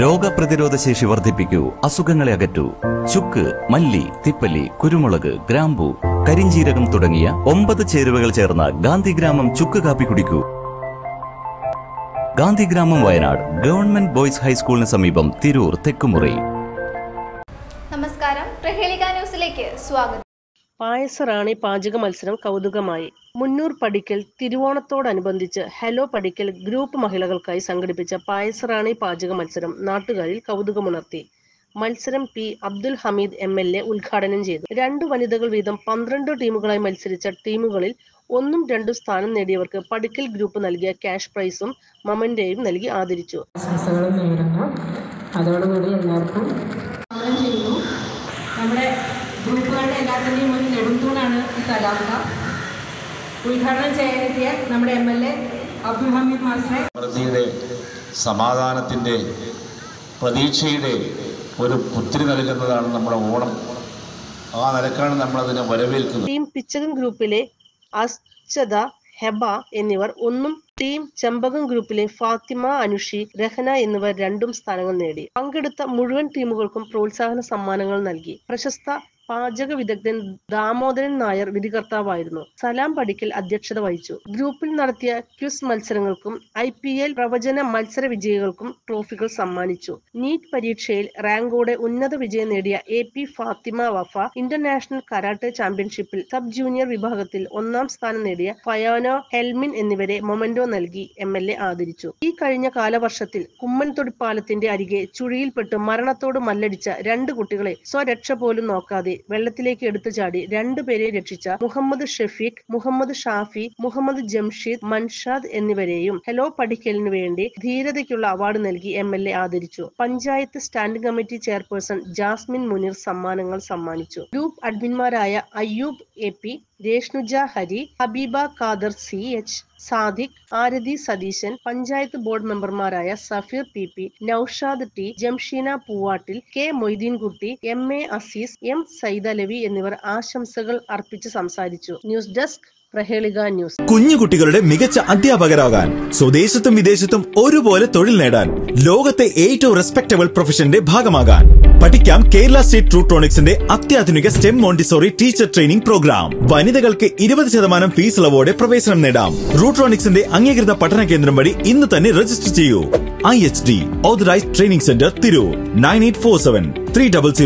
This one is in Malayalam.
രോഗപ്രതിരോധ ശേഷി വർദ്ധിപ്പിക്കൂ, അസുഖങ്ങളെ അകറ്റൂ. ചുക്ക്, മല്ലി, തിപ്പല്ലി, കുരുമുളക്, ഗ്രാമ്പു, കരിഞ്ജീരകം തുടങ്ങിയ 9 ചേരുവകൾ ചേർന്ന ഗാന്ധിഗ്രാമം ചുക്ക് കാപ്പി കുടിക്കൂ. ഗാന്ധിഗ്രാമം, വയനാട് ഗവൺമെന്റ് ബോയ്സ് ഹൈസ്കൂളിന് സമീപം, തിരൂർ, തെക്കുമുറി. നമസ്കാരം, പ്രഹേളിക ന്യൂസിലേക്ക് സ്വാഗതം. പായസറാണി പാചക മത്സരം കൗതുകമായി. മുന്നൂർ പടിക്കൽ തിരുവോണത്തോടനുബന്ധിച്ച് ഹലോ പടിക്കൽ ഗ്രൂപ്പ് മഹിളകൾക്കായി സംഘടിപ്പിച്ച പായസറാണി പാചക മത്സരം നാട്ടുകാരിൽ കൗതുകമുണർത്തി. മത്സരം പി. അബ്ദുൽ ഹമീദ് MLA ഉദ്ഘാടനം ചെയ്തു. 2 വനിതകൾ വീതം 12 ടീമുകളായി മത്സരിച്ച ടീമുകളിൽ 1ഉം 2ഉം സ്ഥാനം നേടിയവർക്ക് പടിക്കൽ ഗ്രൂപ്പ് നൽകിയ ക്യാഷ് പ്രൈസും മൊമെന്റോയും നൽകി ആദരിച്ചു. അതോടുകൂടി എല്ലാവർക്കും നമ്മുടെ ഗ്രൂപ്പുകളുടെ എല്ലാത്തിൻ്റെയും ഒരു നെടുന്തൂണാണ് ഈ കലാപ. ഉദ്ഘാടനം ചെയ്യാനെത്തിയ നമ്മുടെ MLA അബ്ദുൽ ഹമീദ് മാസ്റ്ററെ സമൃദ്ധിയുടെ, സമാധാനത്തിൻ്റെ, പ്രതീക്ഷയുടെ ഒരു പുത്തിരി നൽകുന്നതാണ് നമ്മുടെ ഓണം. ആ നിലക്കാണ് നമ്മളതിനെ വരവേൽക്കുന്നത്. ടീം പിച്ചകം ഗ്രൂപ്പിലെ അസ്ചദ, ഹെബ എന്നിവർ 1ഉം, ടീം ചെമ്പകം ഗ്രൂപ്പിലെ ഫാത്തിമ, അനുഷി, രഹന എന്നിവർ 2ഉം സ്ഥാനങ്ങൾ നേടി. പങ്കെടുത്ത മുഴുവൻ ടീമുകൾക്കും പ്രോത്സാഹന സമ്മാനങ്ങൾ നൽകി. പ്രശസ്ത പാചക വിദഗ്ധൻ ദാമോദരൻ നായർ വിധികർത്താവായിരുന്നു. സലാം പടിക്കൽ അധ്യക്ഷത വഹിച്ചു. ഗ്രൂപ്പിൽ നടത്തിയ ക്വിസ് മത്സരങ്ങൾക്കും IPL പ്രവചന മത്സര വിജയികൾക്കും ട്രോഫികൾ സമ്മാനിച്ചു. നീറ്റ് പരീക്ഷയിൽ റാങ്കോടെ ഉന്നത വിജയം നേടിയ AP Fathima Wafa international karate ചാമ്പ്യൻഷിപ്പിൽ സബ് ജൂനിയർ വിഭാഗത്തിൽ 1ാം സ്ഥാനം നേടിയ ഫയാനോ ഹെൽമിൻ എന്നിവരെ മൊമെന്റോ നൽകി MLA ആദരിച്ചു. ഈ കഴിഞ്ഞ കാലവർഷത്തിൽ കുമ്മൻതൊടിപ്പാലത്തിന്റെ അരികെ ചുഴിയിൽപ്പെട്ട് മരണത്തോട് മല്ലടിച്ച 2 കുട്ടികളെ സ്വരക്ഷ പോലും നോക്കാതെ വെള്ളത്തിലേക്ക് എടുത്തു ചാടി 2 പേരെ രക്ഷിച്ച മുഹമ്മദ് ഷഫീഖ്, മുഹമ്മദ് ഷാഫി, മുഹമ്മദ് ജംഷീദ്, മൻഷാദ് എന്നിവരെയും ഹലോ പടിക്കലിനു വേണ്ടി ധീരതയ്ക്കുള്ള അവാർഡ് നൽകി MLA ആദരിച്ചു. Panchayat standing committee chairperson Jasmine Muneer സമ്മാനങ്ങൾ സമ്മാനിച്ചു. ഗ്രൂപ്പ് അഡ്മിന്മാരായ Ayyub AP, Reshnuja Hari, Habeeba Khader CH, Sadiq, Arathi Satheesan, panchayat board മെമ്പർമാരായ Safeer PP, Naushad T, Jamsheena പൂവാട്ടിൽ, K Moideenkutty, MA Azeez, M Saidalavi എന്നിവർ ആശംസകൾ അർപ്പിച്ച് സംസാരിച്ചു. ന്യൂസ് ഡെസ്ക്, പ്രഹേളിക ന്യൂസ്. കുഞ്ഞുകുട്ടികളുടെ മികച്ച അധ്യാപകരാകാൻ, സ്വദേശത്തും വിദേശത്തും ഒരുപോലെ തൊഴിൽ നേടാൻ, ലോകത്തെ ഏറ്റവും റെസ്പെക്ടബിൾ പ്രൊഫഷന്റെ ഭാഗമാകാൻ പഠിക്കാം. കേരള സ്റ്റേറ്റ് റൂട്രോണിക്സിന്റെ അത്യാധുനിക STEM montessori teacher training program. വനിതകൾക്ക് 20% ഫീസ് ഇളവോടെ പ്രവേശനം നേടാം. റൂട്രോണിക്സിന്റെ അംഗീകൃത പഠന കേന്ദ്രം വഴി ഇന്ന് തന്നെ രജിസ്റ്റർ ചെയ്യൂ. IHD authorised training centre, Tirur. 9847 300